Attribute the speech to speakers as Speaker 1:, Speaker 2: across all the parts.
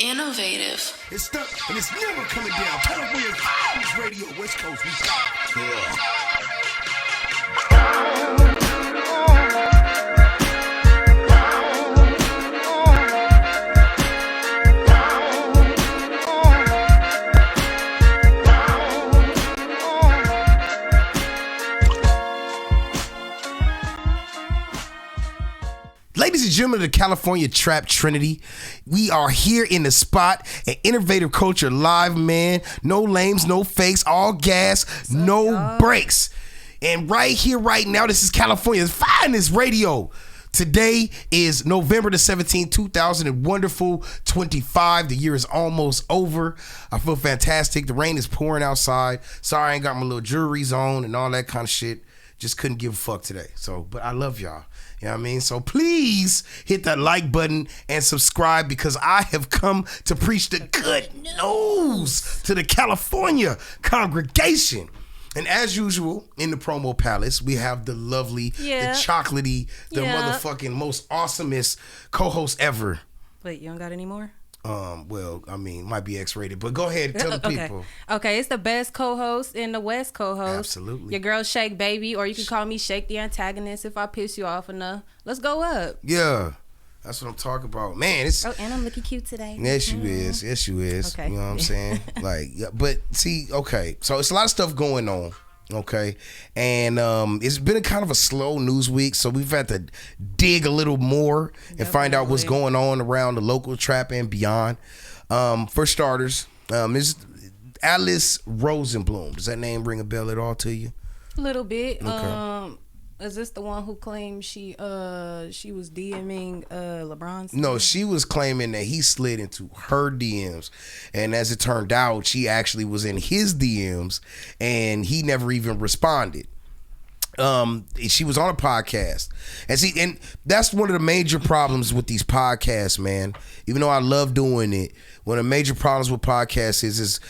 Speaker 1: Innovative.
Speaker 2: It's stuck and it's never coming down. California's hottest radio, West Coast. We got. Yeah. Ladies and gentlemen of the California Trap Trinity, we are here in the spot at Innovative Culture Live, man. No lames, no fakes, all gas, no breaks. And right here, right now, this is California's finest radio. Today is November the 17th, 2025. The year is almost over. I feel fantastic. The rain is pouring outside. Sorry I ain't got my little jewelries on and all that kind of shit. Just couldn't give a fuck today. But I love y'all. You know what I mean? So please hit that like button and subscribe because I have come to preach the good news to the California congregation. And as usual, in the promo palace, we have the lovely, the chocolatey, the motherfucking most awesomest co-host ever.
Speaker 3: Wait, you don't got any more?
Speaker 2: Well, I mean, might be X-rated, but go ahead and tell the people.
Speaker 3: Okay, it's the best co-host in the West co-host.
Speaker 2: Absolutely.
Speaker 3: Your girl Shake Baby, or you can call me Shake the Antagonist if I piss you off enough. Let's go up.
Speaker 2: Yeah, that's what I'm talking about. Man, it's...
Speaker 3: Oh, and I'm looking cute today.
Speaker 2: Yes, you is. Yes, you is.
Speaker 3: Okay.
Speaker 2: You know what I'm saying? Like, yeah, but see, okay, so it's a lot of stuff going on. Okay, and it's been a kind of a slow news week, so we've had to dig a little more and find out what's going on around the local trap and beyond. For starters, is Alice Rosenblum. Does that name ring a bell at all to you?
Speaker 3: A little bit.
Speaker 2: Okay.
Speaker 3: Is this the one who claimed she was DMing LeBron?
Speaker 2: No, she was claiming that he slid into her DMs, and as it turned out, she actually was in his DMs, and he never even responded. She was on a podcast, and that's one of the major problems with these podcasts, man. Even though I love doing it, one of the major problems with podcasts is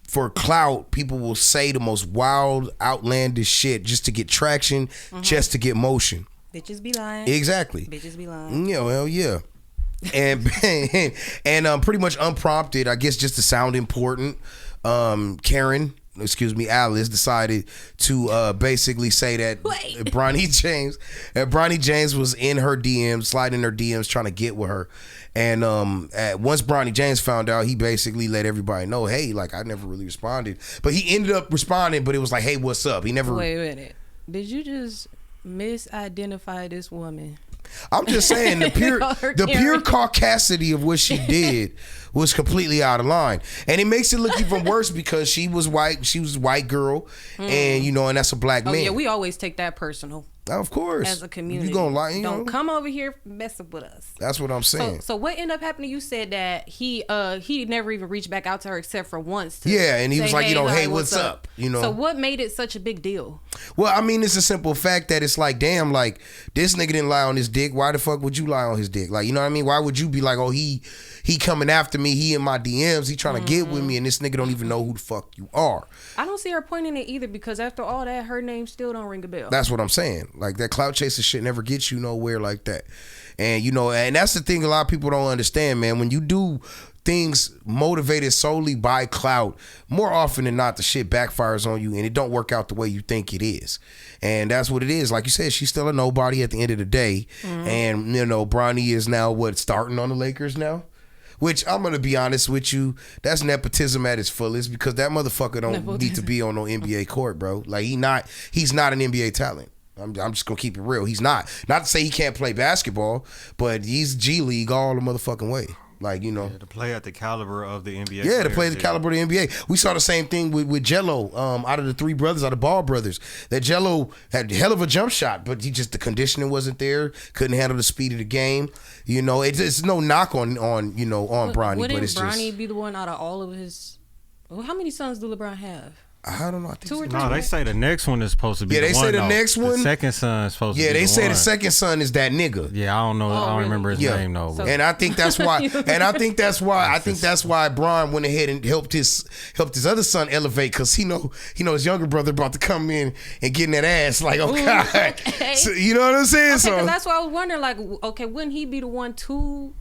Speaker 2: for clout, people will say the most wild, outlandish shit just to get traction, just to get motion.
Speaker 3: Bitches be lying.
Speaker 2: Exactly.
Speaker 3: Bitches be lying.
Speaker 2: Yeah, well, yeah. And pretty much unprompted, I guess just to sound important, Alice decided to basically say that Bronny James was in her DMs, sliding in her DMs, trying to get with her. And once Bronny James found out, he basically let everybody know, hey, like, I never really responded. But he ended up responding, but it was like, hey, what's up? He never...
Speaker 3: Wait a minute. Did you just misidentify this woman?
Speaker 2: I'm just saying the pure caucasity of what she did was completely out of line, and it makes it look even worse because she was white. She was a white girl, and and that's a black man.
Speaker 3: Yeah, we always take that personal.
Speaker 2: Of course,
Speaker 3: as a community,
Speaker 2: you gonna lie?
Speaker 3: Don't come over here messing with us.
Speaker 2: That's what I'm saying.
Speaker 3: So what ended up happening? You said that he never even reached back out to her except for once.
Speaker 2: And he was like, hey, what's up?
Speaker 3: So what made it such a big deal?
Speaker 2: Well, I mean, it's a simple fact that it's like, damn, like this nigga didn't lie on his dick. Why the fuck would you lie on his dick? Like, you know what I mean? Why would you be like, oh, he coming after me? He in my DMs. He trying to get with me, and this nigga don't even know who the fuck you are.
Speaker 3: I don't see her pointing it either because after all that, her name still don't ring a bell.
Speaker 2: That's what I'm saying. Like that clout chasing shit never gets you nowhere like that. And and that's the thing a lot of people don't understand, man. When you do things motivated solely by clout, more often than not, the shit backfires on you and it don't work out the way you think it is. And that's what it is. Like you said, she's still a nobody at the end of the day. And, Bronny is now starting on the Lakers now? Which I'm going to be honest with you, that's nepotism at its fullest because that motherfucker don't need to be on no NBA court, bro. Like he's not an NBA talent. I'm just going to keep it real. He's not. Not to say he can't play basketball, but he's G League all the motherfucking way. Like,
Speaker 4: to play at the caliber of the NBA.
Speaker 2: Yeah, to play at the caliber of the NBA. We saw the same thing with Jello. Out of the three brothers, out of Ball brothers, that Jello had a hell of a jump shot, but the conditioning wasn't there. Couldn't handle the speed of the game. It's no knock on Bronny.
Speaker 3: Wouldn't
Speaker 2: but it's
Speaker 3: Bronny be the one out of all of his? Well, how many sons do LeBron have?
Speaker 2: I don't know. I think
Speaker 3: Two or three.
Speaker 4: No, they say the next one is supposed to be.
Speaker 2: Yeah, they say the next one.
Speaker 4: The second son is supposed to be.
Speaker 2: Yeah, they say
Speaker 4: one.
Speaker 2: the second son is that nigga.
Speaker 4: Yeah, I don't know. I don't remember his name though.
Speaker 3: So,
Speaker 2: and I think that's why. I think that's why Bron went ahead and helped his other son elevate because he know his younger brother about to come in and get in that ass like God.
Speaker 3: Okay.
Speaker 2: So, you know what I'm saying?
Speaker 3: Okay, so that's why I was wondering like, okay, wouldn't he be the one to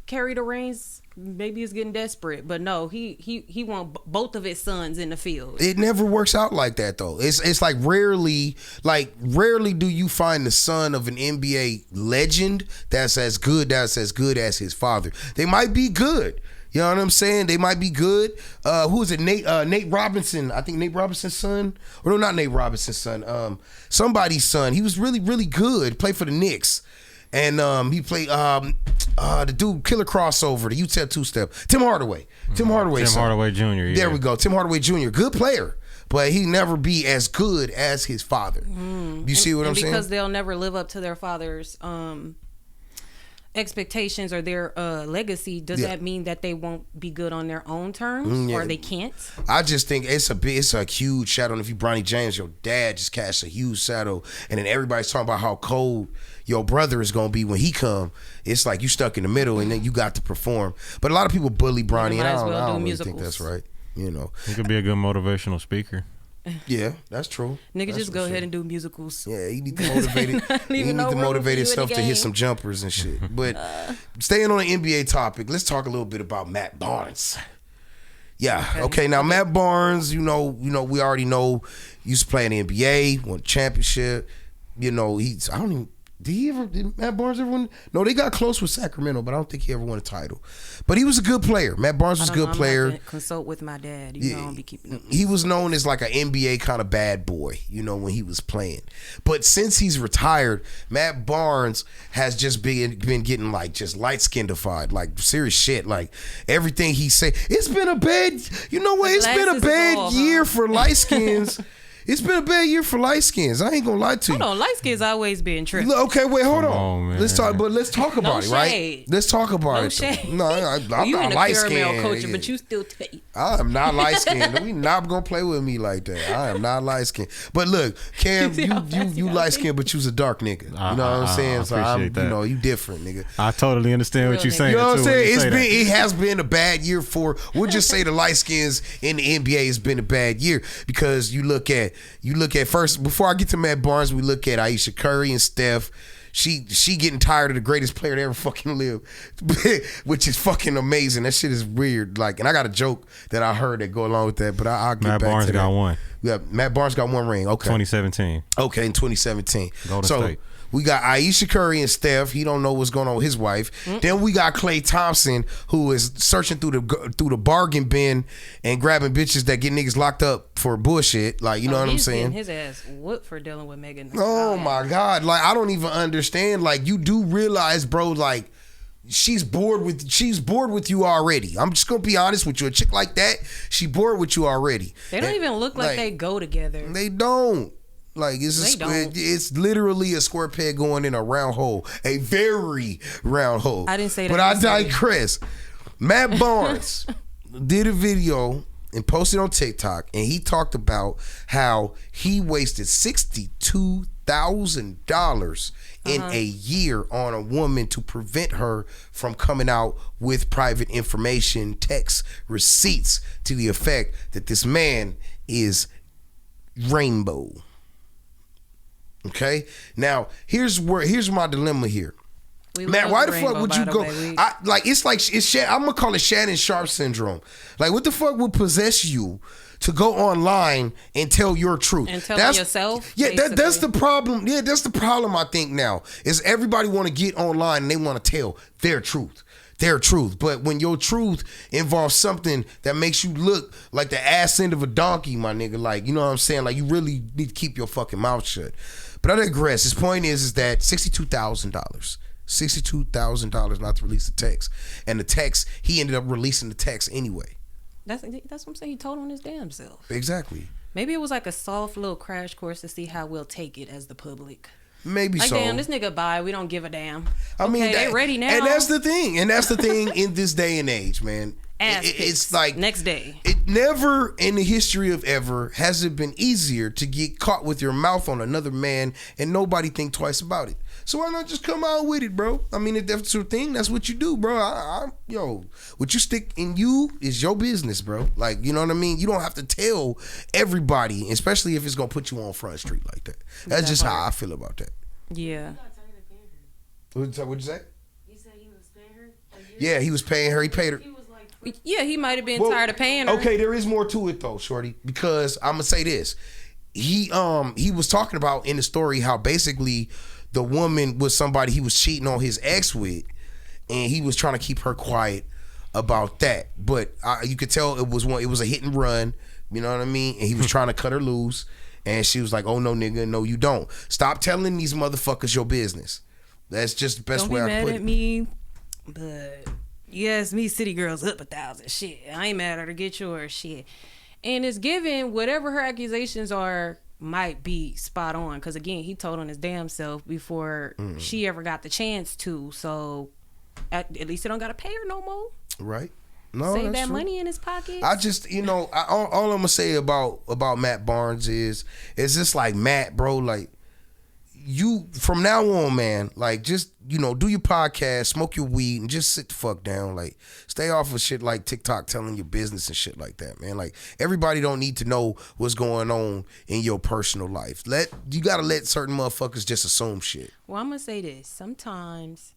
Speaker 3: carry the reins maybe it's getting desperate, but no, he want both of his sons in the field.
Speaker 2: It never works out like that though. It's like rarely do you find the son of an NBA legend that's as good as his father. They might be good. You know what I'm saying? They might be good. Who is it? Nate Robinson. I think Nate Robinson's son. Or no, not Nate Robinson's son. Somebody's son. He was really, really good. Played for the Knicks. And he played the dude Killer Crossover, the UTEP two-step. Tim Hardaway. Tim Hardaway
Speaker 4: Jr. Yeah.
Speaker 2: There we go. Tim Hardaway Jr. Good player. But he never be as good as his father. You see what I'm saying?
Speaker 3: Because they'll never live up to their father's expectations or their legacy, does that mean that they won't be good on their own terms or they can't?
Speaker 2: I just think it's a huge shadow. And if you Bronny James, your dad just cast a huge shadow, and then everybody's talking about how cold your brother is gonna be when he come. It's like you stuck in the middle, and then you got to perform. But a lot of people bully Bronny, and I don't really think that's right. You know,
Speaker 4: he could be a good motivational speaker.
Speaker 2: Yeah, that's true.
Speaker 3: Nigga, just go ahead and do musicals.
Speaker 2: Yeah, you need to motivate it. You need to motivate yourself to hit some jumpers and shit. But staying on the NBA topic, let's talk a little bit about Matt Barnes. Yeah. Okay. Now Matt Barnes, you know, we already know he used to play in the NBA, won a championship. You know, did Matt Barnes ever win? No, they got close with Sacramento, but I don't think he ever won a title. But he was a good player. Matt Barnes was a good player.
Speaker 3: I'm consult with my dad. You know, I'll be keeping up.
Speaker 2: He was known as like an NBA kind of bad boy, you know, when he was playing. But since he's retired, Matt Barnes has just been getting like just light-skinned-ified, like serious shit. Like everything he say, it's been a bad, you know what? It's been a bad year for light skins. It's been a bad year for light skins. I ain't gonna lie to you.
Speaker 3: Hold on, light skins always been tripping.
Speaker 2: Okay, wait, hold
Speaker 4: Come
Speaker 2: on.
Speaker 4: man.
Speaker 2: Let's talk about it, right? Let's talk about it.
Speaker 3: Shade.
Speaker 2: No, I'm
Speaker 3: you
Speaker 2: not light skinned,
Speaker 3: culture, but you still take.
Speaker 2: I am not light skinned. We not gonna play with me like that. I am not light skinned. But look, Cam, you light skinned, but you's a dark nigga. You know what I'm saying? So I'm,
Speaker 4: that.
Speaker 2: you know, you different, nigga.
Speaker 4: I totally understand what you're saying.
Speaker 2: You know what I'm saying?
Speaker 4: It
Speaker 2: it has been a bad year for. We'll just say the light skins in the NBA has been a bad year because you look at first before I get to Matt Barnes, we look at Ayesha Curry and Steph. She getting tired of the greatest player to ever fucking live, which is fucking amazing. That shit is weird. Like, and I got a joke that I heard that go along with that, but I'll get
Speaker 4: Matt
Speaker 2: back
Speaker 4: Barnes
Speaker 2: to that.
Speaker 4: got one.
Speaker 2: Yeah, Matt Barnes got one ring. Okay,
Speaker 4: 2017.
Speaker 2: Okay, in 2017.
Speaker 4: Golden State.
Speaker 2: We got Ayesha Curry and Steph. He don't know what's going on with his wife. Then we got Klay Thompson, who is searching through the bargain bin and grabbing bitches that get niggas locked up for bullshit. Like, you know what I'm saying?
Speaker 3: His ass whooped for dealing with Megan.
Speaker 2: Oh my God! Like, I don't even understand. Like, you do realize, bro? Like, she's bored with you already. I'm just gonna be honest with you. A chick like that, she bored with you already.
Speaker 3: They don't even look like they go together.
Speaker 2: They don't. Like, it's literally a square peg going in a round hole, a very round hole.
Speaker 3: I didn't say that.
Speaker 2: But I digress. Matt Barnes did a video and posted on TikTok, and he talked about how he wasted $62,000 in a year on a woman to prevent her from coming out with private information, text receipts to the effect that this man is rainbow. Okay, now here's my dilemma here. Man, why the fuck would you go? I'm gonna call it Shannon Sharp syndrome. Like, what the fuck would possess you to go online and tell your truth?
Speaker 3: And tell yourself?
Speaker 2: Yeah, that's the problem. Yeah, that's the problem. I think now is everybody want to get online and they want to tell their truth. But when your truth involves something that makes you look like the ass end of a donkey, my nigga, like, you know what I'm saying? Like, you really need to keep your fucking mouth shut. But I digress. His point is that $62,000 not to release the text. And the text, he ended up releasing the text anyway.
Speaker 3: That's what I'm saying. He told on his damn self.
Speaker 2: Exactly.
Speaker 3: Maybe it was like a soft little crash course to see how we'll take it as the public.
Speaker 2: Maybe
Speaker 3: like,
Speaker 2: so.
Speaker 3: Damn, this nigga bye. We don't give a damn.
Speaker 2: I mean,
Speaker 3: they ready now.
Speaker 2: And that's the thing. In this day and age, man. It's like
Speaker 3: next day.
Speaker 2: It never in the history of ever has it been easier to get caught with your mouth on another man and nobody think twice about it. So why not just come out with it, bro? I mean, if that's your thing, that's what you do, bro. What you stick in you is your business, bro. Like, you know what I mean? You don't have to tell everybody, especially if it's gonna put you on Front Street like that. That's just how I feel about that.
Speaker 3: Yeah.
Speaker 2: What'd you say?
Speaker 1: You said he was sparing her a year
Speaker 2: Yeah, he was paying her. He paid her.
Speaker 3: Yeah, he might have been tired of paying her.
Speaker 2: Okay, there is more to it though, shorty. Because I'm gonna say this. He was talking about in the story how basically the woman was somebody he was cheating on his ex with, and he was trying to keep her quiet about that. But you could tell it was a hit and run. You know what I mean? And he was trying to cut her loose, and she was like, "Oh no, nigga, no, you don't. Stop telling these motherfuckers your business." That's just the best way I put it.
Speaker 3: Don't be mad at me, but yes, me city girls up 1,000 shit. I ain't mad at her. Get yours shit. And it's given whatever her accusations are might be spot on. Because again, he told on his damn self before she ever got the chance to. So at least he don't got to pay her no more.
Speaker 2: Right. No,
Speaker 3: save that
Speaker 2: true.
Speaker 3: money in his pocket.
Speaker 2: I just, all I'm gonna say about Matt Barnes is just like, Matt, bro, like, you from now on, man, like, just, do your podcast, smoke your weed, and just sit the fuck down. Like, stay off of shit like TikTok telling your business and shit like that, man. Like, everybody don't need to know what's going on in your personal life. You gotta let certain motherfuckers just assume shit.
Speaker 3: Well, I'm gonna say this. Sometimes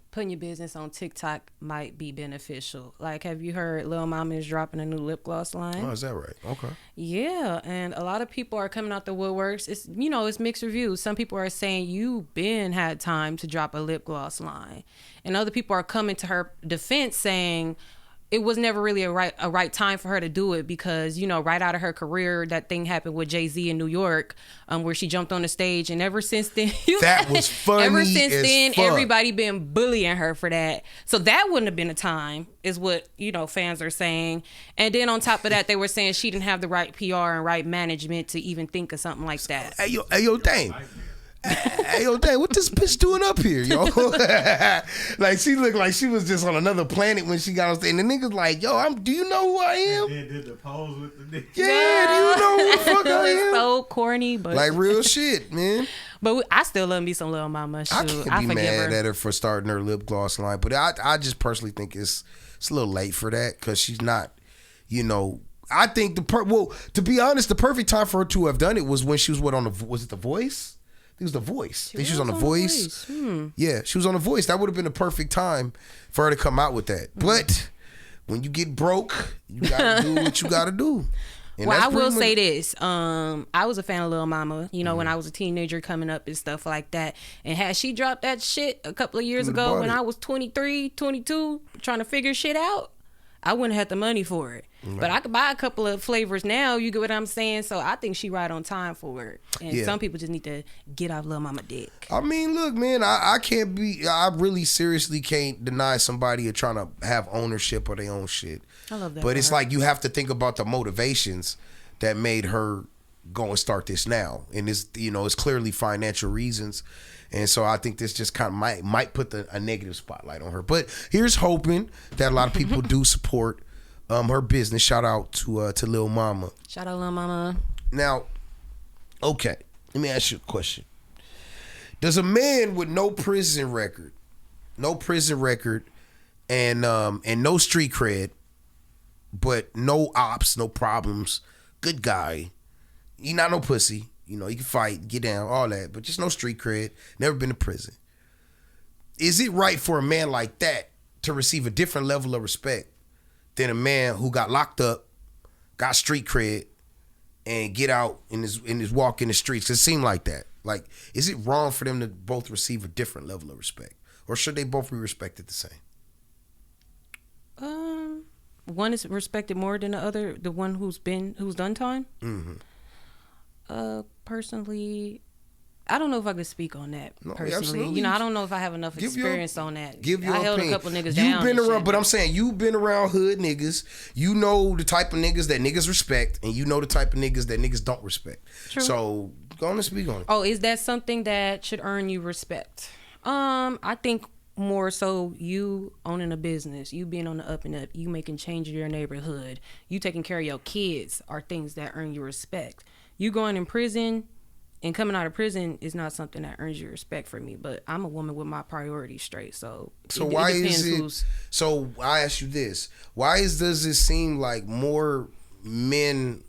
Speaker 3: putting your business on TikTok might be beneficial. Like, have you heard Lil Mama is dropping a new lip gloss line?
Speaker 2: Oh, is that right? Okay.
Speaker 3: Yeah, and a lot of people are coming out the woodworks. It's it's mixed reviews. Some people are saying you been had time to drop a lip gloss line, and other people are coming to her defense saying it was never really a right time for her to do it because, right out of her career, that thing happened with Jay-Z in New York, where she jumped on the stage, and ever since then,
Speaker 2: that was funny.
Speaker 3: Ever since then,
Speaker 2: fuck.
Speaker 3: Everybody been bullying her for that. So that wouldn't have been a time, is what fans are saying. And then on top of that, they were saying she didn't have the right PR and right management to even think of something like that.
Speaker 2: Hey yo, dang. Hey, yo, dang, what this bitch doing up here, yo? Like, she looked like she was just on another planet when she got on stage. And the nigga's like, yo, do you know who I am?
Speaker 1: And then did the pose with the nigga.
Speaker 2: Yeah, do you know who the fuck I am?
Speaker 3: So corny, but
Speaker 2: like, real shit, man.
Speaker 3: But I still love me some Lil Mama. Shoot,
Speaker 2: I can't be mad at her for starting her lip gloss line. But I just personally think it's a little late for that because she's not, I think to be honest, the perfect time for her to have done it was when she was was it The Voice? It was The Voice. I think she was on The Voice. Yeah, she was on The Voice. That would have been the perfect time for her to come out with that. But when you get broke, you gotta do what you gotta do. And
Speaker 3: well, I will say this. I was a fan of Lil Mama, when I was a teenager coming up and stuff like that. And had she dropped that shit a couple of years ago when I was 23, 22, trying to figure shit out, I wouldn't have the money for it. Right. But I could buy a couple of flavors now. You get what I'm saying? So I think she right on time for it. And some people just need to get off Lil Mama dick.
Speaker 2: I mean, look, man, I really seriously can't deny somebody trying to have ownership of their own shit.
Speaker 3: I love that.
Speaker 2: But it's like you have to think about the motivations that made her go and start this now. And it's, it's clearly financial reasons. And so I think this just kind of might put a negative spotlight on her. But here's hoping that a lot of people do support her business. Shout out to Lil Mama.
Speaker 3: Shout out Lil Mama.
Speaker 2: Now, okay, let me ask you a question. Does a man with no prison record, and no street cred, but no ops, no problems, good guy, he not no pussy, he can fight, get down, all that, but just no street cred, never been to prison. Is it right for a man like that to receive a different level of respect than a man who got locked up, got street cred, and get out in his walk in the streets? It seemed like that. Like, is it wrong for them to both receive a different level of respect, or should they both be respected the same?
Speaker 3: One is respected more than the other. The one who's done time. Mm-hmm. Personally, I don't know if I could speak on that personally. Absolutely. I don't know if I have enough experience on that.
Speaker 2: I held a couple niggas down. You've been around, but I'm saying you've been around hood niggas. You know the type of niggas that niggas respect, and you know the type of niggas that niggas don't respect. True. So go on and speak on it.
Speaker 3: Oh, is that something that should earn you respect? I think more so you owning a business, you being on the up and up, you making change in your neighborhood, you taking care of your kids are things that earn you respect. You going in prison and coming out of prison is not something that earns you respect for me, but I'm a woman with my priorities straight. So
Speaker 2: why is it? So I ask you this: does it seem like more men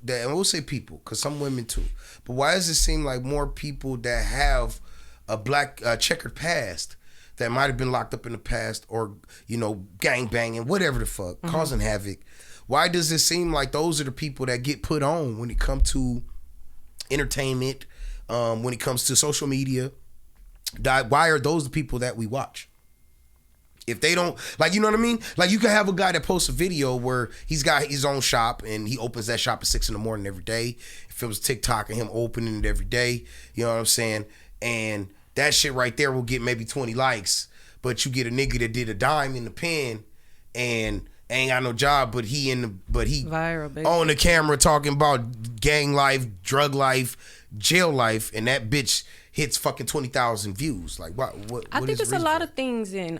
Speaker 2: that, and we'll say people, because some women too, but why does it seem like more people that have a black checkered past that might have been locked up in the past or, you know, gang banging, whatever the fuck, causing havoc. Why does it seem like those are the people that get put on when it comes to entertainment, when it comes to social media? Why are those the people that we watch? If they don't, like, you know what I mean? Like, you can have a guy that posts a video where he's got his own shop and he opens that shop at 6 a.m. every day. If it was TikTok and him opening it every day, you know what I'm saying? And that shit right there will get maybe 20 likes. But you get a nigga that did a dime in the pen and ain't got no job, but he
Speaker 3: viral, baby.
Speaker 2: On the camera talking about gang life, drug life, jail life, and that bitch hits fucking 20,000 views. Like, what
Speaker 3: I think
Speaker 2: is
Speaker 3: it's a lot of things in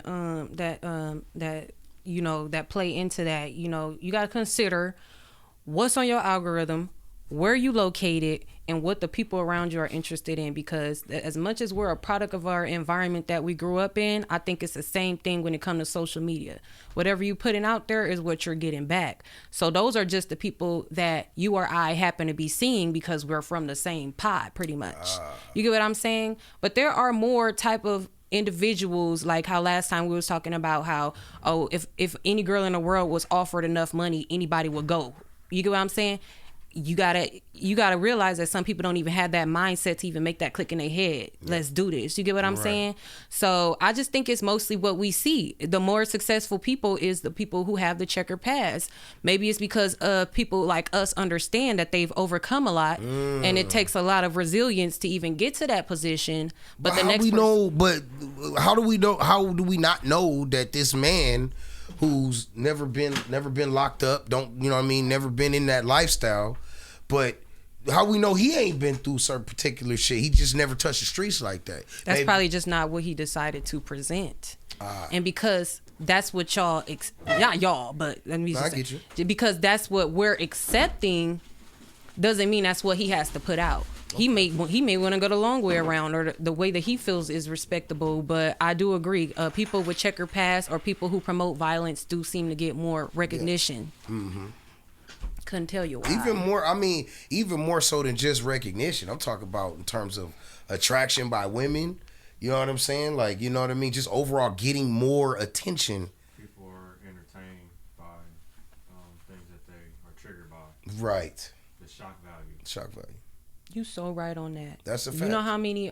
Speaker 3: that you know that play into that. You know, you gotta consider what's on your algorithm, where you located, and what the people around you are interested in. Because as much as we're a product of our environment that we grew up in, I think it's the same thing when it comes to social media. Whatever you putting out there is what you're getting back. So those are just the people that you or I happen to be seeing because we're from the same pot, pretty much. You get what I'm saying? But there are more type of individuals, like how last time we was talking about how, oh, if any girl in the world was offered enough money, anybody would go. You get what I'm saying? You gotta realize that some people don't even have that mindset to even make that click in their head. Let's do this. You get what I'm saying? So I just think it's mostly what we see. The more successful people is the people who have the checker pass. Maybe it's because people like us understand that they've overcome a lot, and it takes a lot of resilience to even get to that position. But the next
Speaker 2: how do we know? How do we not know that this man who's never been locked up, don't, you know what I mean, never been in that lifestyle, but how we know he ain't been through certain particular shit? He just never touched the streets like that.
Speaker 3: That's probably just not what he decided to present. And because that's what y'all, not y'all, but let me just say, because that's what we're accepting, doesn't mean that's what he has to put out. He may want to go the long way around, or the way that he feels is respectable. But I do agree, people with checker pass or people who promote violence do seem to get more recognition. Yeah. Mm-hmm. Couldn't tell you why. Even more so than just recognition. I'm talking about in terms of attraction by women. You know what I'm saying? Like, you know what I mean? Just overall getting more attention.
Speaker 4: People are entertained by things that they are triggered by.
Speaker 2: Right.
Speaker 4: The shock value.
Speaker 2: Shock value.
Speaker 3: You so right on that.
Speaker 2: That's a fact.
Speaker 3: You know how many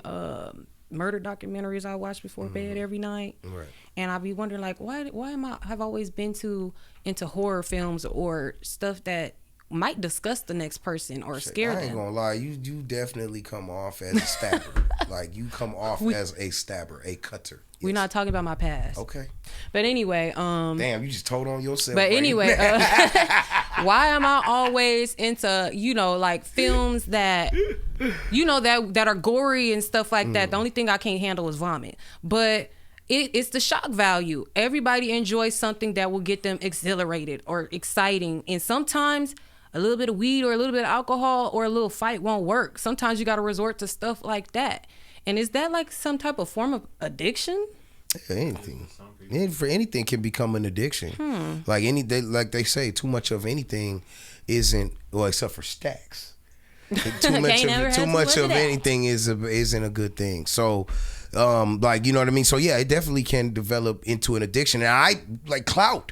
Speaker 3: murder documentaries I watch before bed every night? Right. And I be wondering, like, why have I always been into horror films or stuff that might disgust the next person or scare them?
Speaker 2: I ain't gonna lie, you definitely come off as a stabber. Like, you come off as a stabber, a cutter. Yes.
Speaker 3: We're not talking about my past.
Speaker 2: Okay.
Speaker 3: But anyway,
Speaker 2: damn, you just told on yourself.
Speaker 3: But anyway, why am I always into, you know, like films that, you know, that are gory and stuff like that? The only thing I can't handle is vomit. But it's the shock value. Everybody enjoys something that will get them exhilarated or exciting. And sometimes a little bit of weed or a little bit of alcohol or a little fight won't work. Sometimes you got to resort to stuff like that. And is that like some type of form of addiction?
Speaker 2: Yeah, anything can become an addiction. Like they say, too much of anything isn't, well, except for stacks. Too much of anything isn't a good thing. So, like, you know what I mean? So yeah, it definitely can develop into an addiction. And clout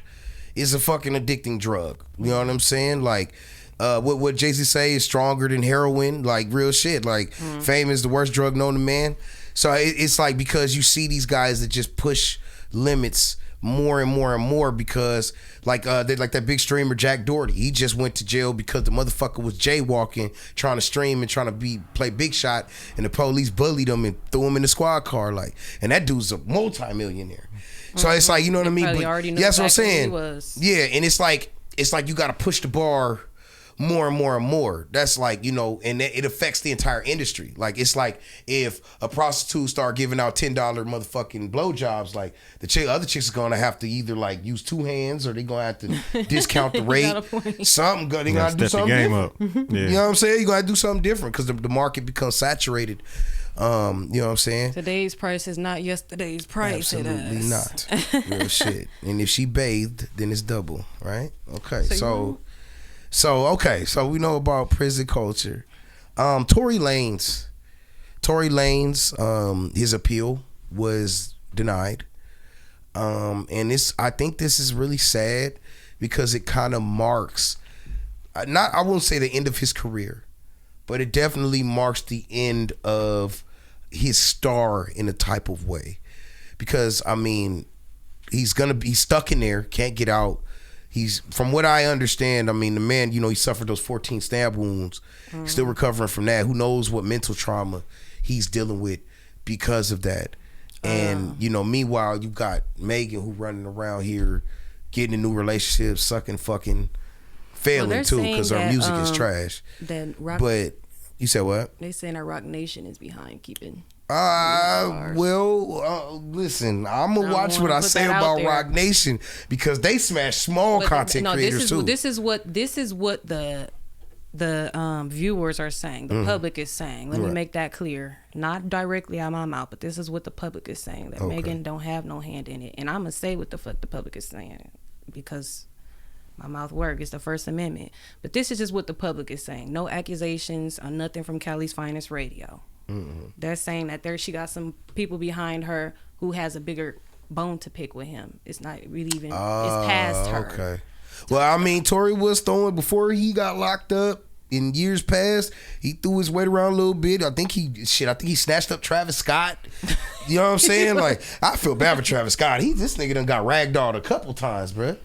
Speaker 2: is a fucking addicting drug. You know what I'm saying? Like, what Jay-Z say is stronger than heroin, like real shit. Like, fame is the worst drug known to man. So it's like, because you see these guys that just push limits more and more and more, because like that big streamer Jack Doherty, he just went to jail because the motherfucker was jaywalking, trying to stream and trying to play big shot, and the police bullied him and threw him in the squad car, like, and that dude's a multi-millionaire. So it's like, you know what I mean? But that's what I'm saying. Yeah, and it's like you got to push the bar more and more and more. That's like, you know, and it affects the entire industry. Like, it's like if a prostitute start giving out $10 motherfucking blowjobs, like other chicks are gonna have to either like use two hands, or they gonna have to discount the rate. They gotta do something different. Yeah. You know what I'm saying? You gotta do something different because the market becomes saturated. You know what I'm saying?
Speaker 3: Today's price is not yesterday's price.
Speaker 2: Absolutely not. Real shit. And if she bathed, then it's double, right? Okay, so we know about prison culture. Tory Lanez, his appeal was denied. And I think this is really sad because it kind of marks, I won't say the end of his career, but it definitely marks the end of his star in a type of way. Because I mean, he's stuck in there, can't get out. He's, from what I understand, I mean, the man, he suffered those 14 stab wounds. He's still recovering from that. Who knows what mental trauma he's dealing with because of that. And, meanwhile, you got Megan who running around here getting in new relationships, sucking fucking, failing too because her music is trash. But you said what?
Speaker 3: They saying that Rock Nation is behind keeping.
Speaker 2: Listen, I'm gonna watch what I say about Rock Nation because they smash small content creators too.
Speaker 3: This is what the viewers are saying. The public is saying. Let me make that clear. Not directly out of my mouth, but this is what the public is saying. That Megan don't have no hand in it, and I'm gonna say what the fuck the public is saying because my mouth works. It's the First Amendment. But this is just what the public is saying. No accusations or nothing from Cali's Finest Radio. They're saying that she got some people behind her who has a bigger bone to pick with him. It's not really even, it's past her.
Speaker 2: Okay. Well, I mean, Tory was throwing, before he got locked up in years past, he threw his weight around a little bit. I think he snatched up Travis Scott. You know what I'm saying? Like, I feel bad for Travis Scott. This nigga done got ragdolled a couple times, bruh.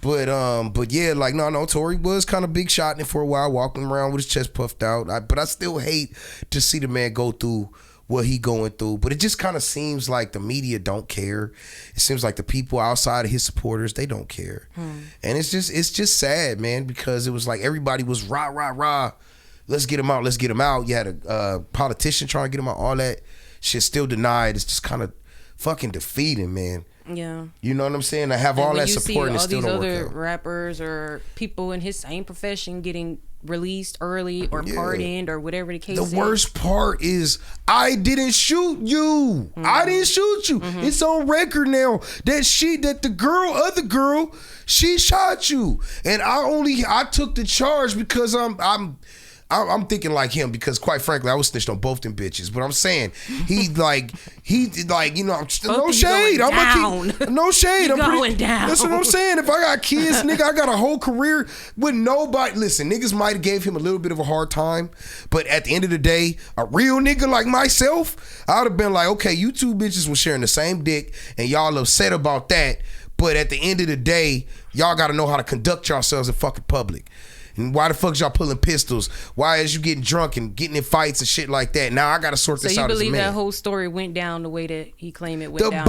Speaker 2: But yeah, like no, Tory was kind of big shot in it for a while, walking around with his chest puffed out. But I still hate to see the man go through what he going through. But it just kind of seems like the media don't care. It seems like the people outside of his supporters, they don't care. And it's just sad, man, because it was like everybody was rah, rah, rah. Let's get him out. Let's get him out. You had a politician trying to get him out. All that shit still denied. It's just kind of fucking defeating, man.
Speaker 3: Yeah.
Speaker 2: You know what I'm saying? I have all that support and it still don't work out.
Speaker 3: All these other rappers or people in his same profession getting released early or pardoned or whatever the case is.
Speaker 2: The worst part is I didn't shoot you. I didn't shoot you. It's on record now that the other girl, she shot you. And I took the charge because I'm thinking like him because quite frankly I was snitched on both them bitches. But I'm saying he no shade. No shade. I'm
Speaker 3: going down.
Speaker 2: That's what I'm saying. If I got kids, nigga, I got a whole career with nobody. Listen, niggas might have gave him a little bit of a hard time, but at the end of the day, a real nigga like myself, I would have been like, okay, you two bitches were sharing the same dick and y'all upset about that. But at the end of the day, y'all got to know how to conduct yourselves in fucking public. And why the fuck y'all pulling pistols? Why is you getting drunk and getting in fights and shit like that? Now I gotta sort this out as a man. So you believe
Speaker 3: that whole story went down the way that he claimed it went down?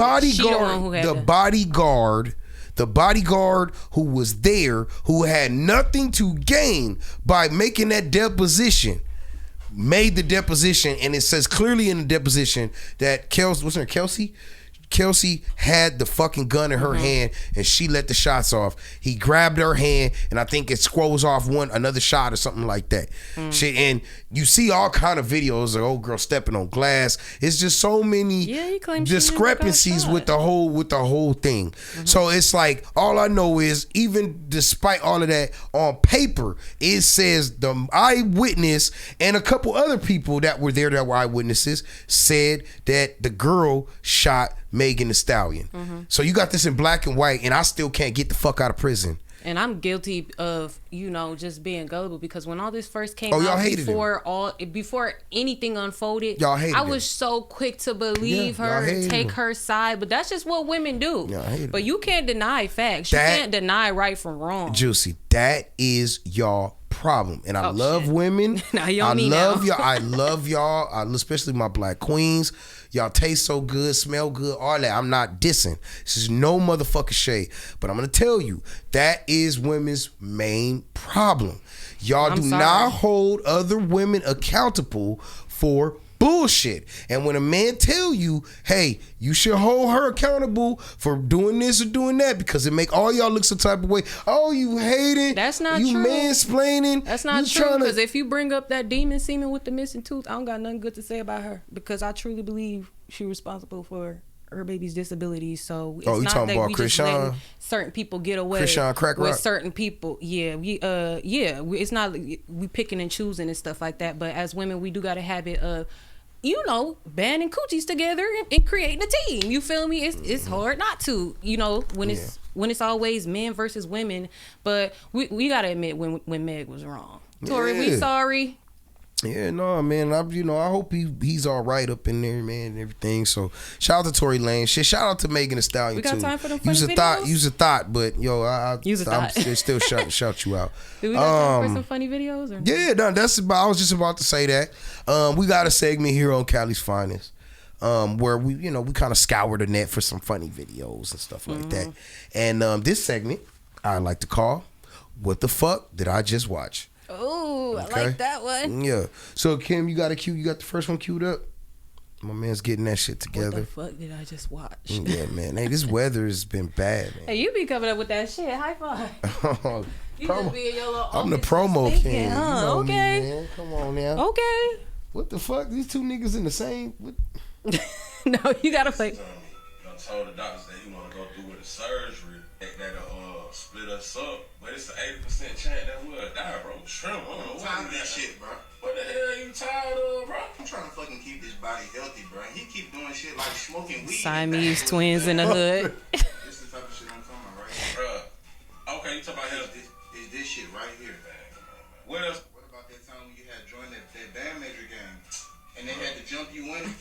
Speaker 2: The bodyguard who was there, who had nothing to gain by making that deposition, made the deposition, and it says clearly in the deposition that Kelsey had the fucking gun in her hand and she let the shots off. He grabbed her hand and I think it scrolls off another shot or something like that. Shit, and you see all kind of videos of old girl stepping on glass. It's just so many discrepancies with the whole thing. So it's like all I know is even despite all of that, on paper it says the eyewitness and a couple other people that were there that were eyewitnesses said that the girl shot Megan Thee Stallion. So you got this in black and white, and I still can't get the fuck out of prison.
Speaker 3: And I'm guilty of, just being gullible because when all this first came out, before anything unfolded, I was so quick to believe her and take her side. But that's just what women do. But you can't deny facts. You can't deny right from wrong.
Speaker 2: Juicy, that is y'all problem. And I love women. I love y'all, especially my black queens. Y'all taste so good, smell good, all that. I'm not dissing. This is no motherfucking shade. But I'm going to tell you, that is women's main problem. Y'all do not hold other women accountable for bullshit. And when a man tell you, hey, you should hold her accountable for doing this or doing that because it make all y'all look some type of way. Oh, you hate it.
Speaker 3: That's not
Speaker 2: you
Speaker 3: true.
Speaker 2: You mansplaining.
Speaker 3: That's not true because if you bring up that demon semen with the missing tooth, I don't got nothing good to say about her because I truly believe she's responsible for her baby's disabilities. So it's
Speaker 2: you
Speaker 3: not
Speaker 2: talking
Speaker 3: that
Speaker 2: about
Speaker 3: we
Speaker 2: Krishan?
Speaker 3: just letting certain people get away with certain people. It's not we picking and choosing and stuff like that. But as women, we do got a habit of you know, banding coochies together and creating a team. You feel me? It's hard not to, you know, when it's always men versus women. But we gotta admit when Meg was wrong. Tori, we sorry.
Speaker 2: Yeah, no, man. I hope he's all right up in there, man, and everything. So shout out to Tory Lanez. Shit, shout out to Megan Thee Stallion.
Speaker 3: We got
Speaker 2: too.
Speaker 3: time for them funny
Speaker 2: Use a thought, but yo, I'm still shout you out.
Speaker 3: Do we got time for some funny videos? Or?
Speaker 2: Yeah, no, I was just about to say that. We got a segment here on Cali's Finest, where we kind of scour the net for some funny videos and stuff like that. And this segment I like to call "What the Fuck Did I Just Watch?"
Speaker 3: Oh, okay. I like that one.
Speaker 2: Yeah. So Kim, you got the first one queued up? My man's getting that shit together.
Speaker 3: What the fuck did I just watch?
Speaker 2: Yeah, man. Hey, this weather has been bad, man.
Speaker 3: Hey, you be coming up with that shit. High five. You just be in your little
Speaker 2: I'm the
Speaker 3: office
Speaker 2: promo
Speaker 3: just
Speaker 2: king.
Speaker 3: thinking,
Speaker 2: You know
Speaker 3: okay.
Speaker 2: me, man. Come on now.
Speaker 3: Okay.
Speaker 2: What the fuck? These two niggas in the same. What?
Speaker 3: No, you gotta play.
Speaker 1: I told the doctors that he want to go through with the surgery that'll split us up, but it's an 80% chance that we'll die, bro. Shrimp, I don't know
Speaker 5: Tired of that shit, bro.
Speaker 1: What the hell you tired of, bro?
Speaker 5: I'm trying to fucking keep this body healthy, bro. He keep doing shit like smoking weed.
Speaker 3: Siamese twins in the hood.
Speaker 5: This is the type of shit I'm talking about right here.
Speaker 1: Bro, okay, you talking about health.
Speaker 5: Is this shit right here, man.
Speaker 1: What else?
Speaker 5: What about that time when you had joined that band major game and they had to jump you in?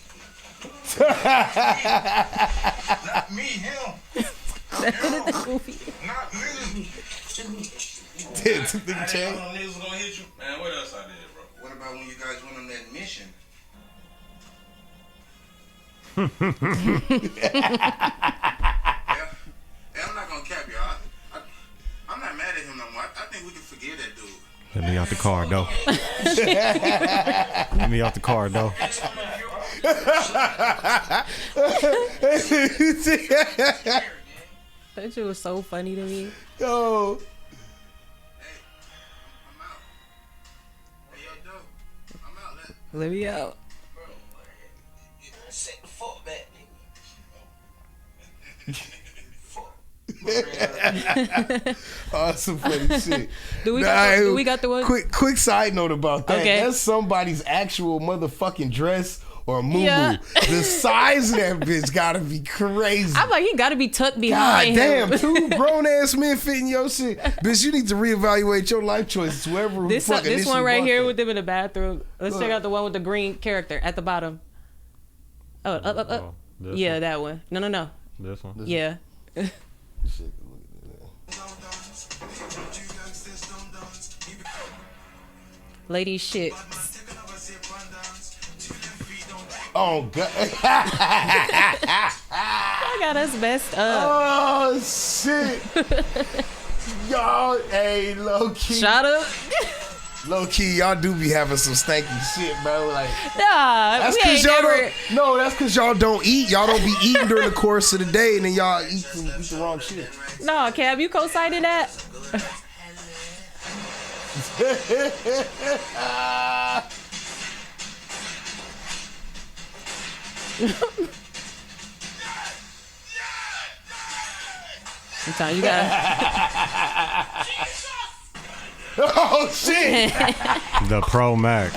Speaker 5: Not me, him. Not me.
Speaker 2: Did two big
Speaker 1: I
Speaker 2: change?
Speaker 1: didn't know them niggas was gonna hit you. Man, what else I did, bro?
Speaker 5: What about when you guys went on that mission? Yeah, I'm not gonna cap y'all. I'm not mad at him no more. I think we can forgive that dude.
Speaker 4: Let me out the car, though. Let me out the car, though.
Speaker 3: That shit was so funny to me.
Speaker 2: Yo.
Speaker 5: Hey, I'm out. Hey, yo, Doe, I'm out.
Speaker 3: Let me out.
Speaker 5: Set the fuck back,
Speaker 2: Oh, some funny shit.
Speaker 3: Do we got the one?
Speaker 2: Quick side note about that.
Speaker 3: Okay.
Speaker 2: That's somebody's actual motherfucking dress or moo-moo.
Speaker 3: Yeah.
Speaker 2: The size of that bitch gotta be crazy.
Speaker 3: I'm like, he gotta be tucked
Speaker 2: God
Speaker 3: behind
Speaker 2: damn,
Speaker 3: him.
Speaker 2: two grown ass men fitting your shit. Bitch, you need to reevaluate your life choices. Whoever
Speaker 3: This
Speaker 2: fucking
Speaker 3: one right
Speaker 2: bought
Speaker 3: here
Speaker 2: that.
Speaker 3: with them in the bathroom. Let's check out the one with the green character at the bottom. Oh, up.
Speaker 4: Oh, this
Speaker 3: Yeah,
Speaker 4: one.
Speaker 3: that one. No.
Speaker 4: This one.
Speaker 3: Yeah.
Speaker 2: Shit, look at that.
Speaker 3: Lady shit.
Speaker 2: Oh god.
Speaker 3: I got us messed up.
Speaker 2: Oh shit. Y'all, hey, low key.
Speaker 3: Shut up.
Speaker 2: Low key, y'all do be having some stanky shit, bro. Like
Speaker 3: Nah,
Speaker 2: that's
Speaker 3: we
Speaker 2: cause
Speaker 3: ain't
Speaker 2: y'all
Speaker 3: never.
Speaker 2: don't. No, that's cause y'all don't eat. Y'all don't be eating during the course of the day, and then y'all eat the wrong shit.
Speaker 3: Nah, Cab, you co-signing that? Sometimes you gotta.
Speaker 2: Oh shit!
Speaker 4: The Pro Max.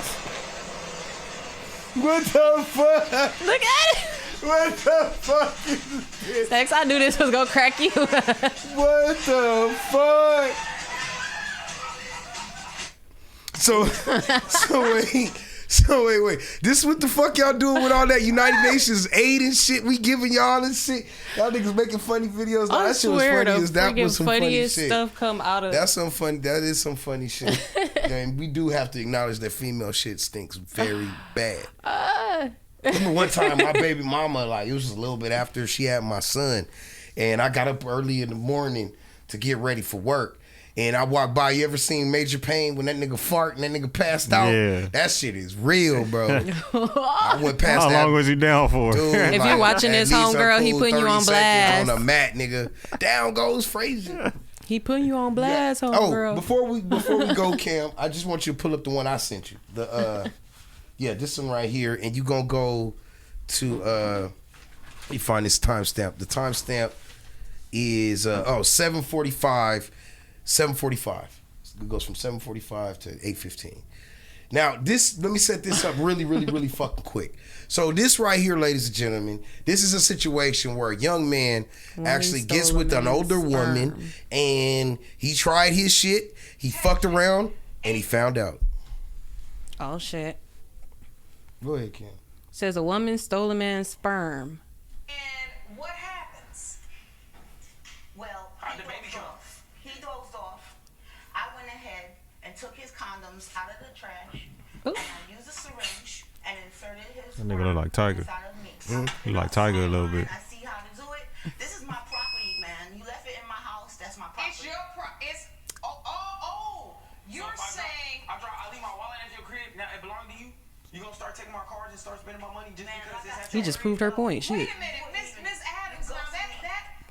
Speaker 2: What the fuck?
Speaker 3: Look at it.
Speaker 2: What the fuck is this?
Speaker 3: Sex, I knew this was gonna crack you.
Speaker 2: What the fuck? So wait. This what the fuck y'all doing with all that United Nations aid and shit we giving y'all and shit? Y'all niggas making funny videos. Nah,
Speaker 3: I
Speaker 2: that shit was
Speaker 3: swear
Speaker 2: funny
Speaker 3: the
Speaker 2: as that was
Speaker 3: freaking
Speaker 2: some funny
Speaker 3: funniest
Speaker 2: shit.
Speaker 3: stuff come out of.
Speaker 2: That's some fun. That is some funny shit. And we do have to acknowledge that female shit stinks very bad. Remember one time my baby mama, like it was just a little bit after she had my son, and I got up early in the morning to get ready for work. And I walked by. You ever seen Major Payne when that nigga fart and that nigga passed out?
Speaker 4: Yeah.
Speaker 2: That shit is real, bro. I went past
Speaker 4: How
Speaker 2: that.
Speaker 4: long was you down for?
Speaker 2: Dude,
Speaker 3: If you're watching
Speaker 2: at
Speaker 3: this,
Speaker 2: least a
Speaker 3: homegirl, he
Speaker 2: cool
Speaker 3: putting you
Speaker 2: 30
Speaker 3: on
Speaker 2: seconds
Speaker 3: blast.
Speaker 2: on a mat, nigga. Down goes Frazier.
Speaker 3: He putting you on blast,
Speaker 2: Oh,
Speaker 3: homegirl.
Speaker 2: before we go, Cam, I just want you to pull up the one I sent you. The this one right here, and you gonna go to you find this timestamp. The timestamp is 7:45. 7:45. It goes from 7:45 to 8:15. Now, let me set this up really, really, really fucking quick. So this right here, ladies and gentlemen, this is a situation where a young man actually gets with an older woman and he tried his shit, he fucked around, and he found out.
Speaker 3: Oh, shit.
Speaker 2: Go ahead, Kim.
Speaker 3: Says a woman stole a man's sperm.
Speaker 6: And what happens? Well, he dozed off. I went ahead and took his condoms out of the trash.
Speaker 3: Ooh.
Speaker 6: And I used a syringe and inserted his
Speaker 4: That nigga look like Tiger.
Speaker 6: inside of me.
Speaker 4: He like Tiger a little bit.
Speaker 6: I see how to do it. This is my property, man. You left it in my house. That's my property.
Speaker 7: It's your it's you're saying
Speaker 5: I leave my wallet at your crib. Now it belongs to you. You gonna start taking my cards and start spending my money just because it's at
Speaker 3: He
Speaker 5: your
Speaker 3: just proved her point.
Speaker 7: wait
Speaker 3: Shit.
Speaker 7: a minute, Miss Adams. Now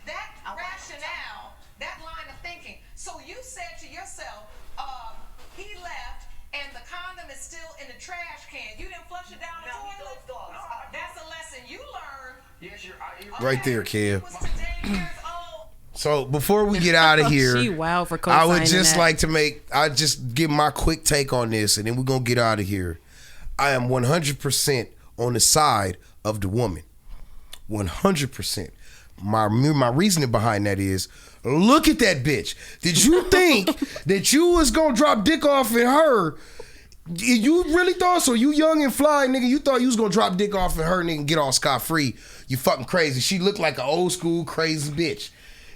Speaker 7: that rationale, that line of thinking. So you said to yourself, he left and the condom is still in the trash can. You didn't flush it down the
Speaker 6: No, he
Speaker 7: toilet.
Speaker 6: dozed off.
Speaker 7: That's a lesson you learned.
Speaker 5: Yes, you're
Speaker 2: Right there,
Speaker 7: He
Speaker 2: Kev.
Speaker 7: was today years old.
Speaker 2: So before we get out of here,
Speaker 3: She wild for
Speaker 2: I
Speaker 3: co-signing
Speaker 2: would just
Speaker 3: that.
Speaker 2: like to I just give my quick take on this, and then we're gonna get out of here. I am 100% on the side of the woman. 100%. My reasoning behind that is, look at that bitch. Did you think that you was gonna drop dick off in her? You really thought so? You young and fly, nigga. You thought you was gonna drop dick off in her, nigga, and get all scot-free. You fucking crazy. She looked like an old school crazy bitch.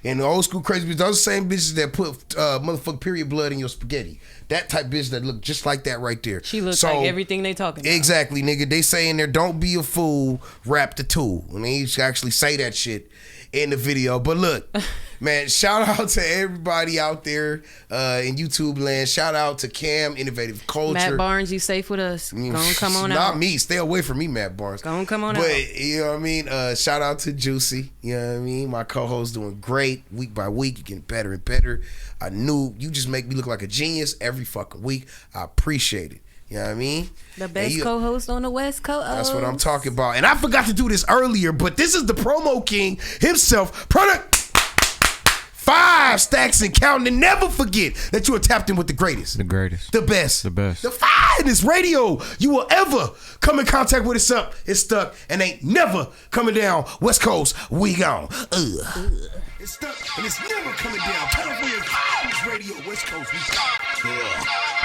Speaker 2: And the old school crazy bitch, those same bitches that put motherfucking period blood in your spaghetti. That type bitch that look just like that right there.
Speaker 3: She looks like everything they talking about.
Speaker 2: Exactly, nigga. They say in there, don't be a fool, rap the tool. And they actually say that shit in the video. But look, man, shout out to everybody out there in YouTube land. Shout out to Cam, Innovative Culture.
Speaker 3: Matt Barnes, you safe with us. Go on, come on out.
Speaker 2: Not me. Stay away from me, Matt Barnes.
Speaker 3: Go on, come on out.
Speaker 2: But, you know what I mean? Shout out to Juicy. You know what I mean? My co-host doing great. Week by week, you're getting better and better. I knew you just make me look like a genius every fucking week. I appreciate it. You know what I mean?
Speaker 3: The best co-host on the West Coast.
Speaker 2: That's what I'm talking about. And I forgot to do this earlier, but this is the promo king himself. Product 5 stacks and counting. And never forget that you are tapped in with the greatest.
Speaker 4: The greatest.
Speaker 2: The best.
Speaker 4: The best.
Speaker 2: The finest radio you will ever come in contact with. It's up, it's stuck, and ain't never coming down. West Coast, we gone. It's stuck, and it's never coming down. California finest radio. West Coast, we gone.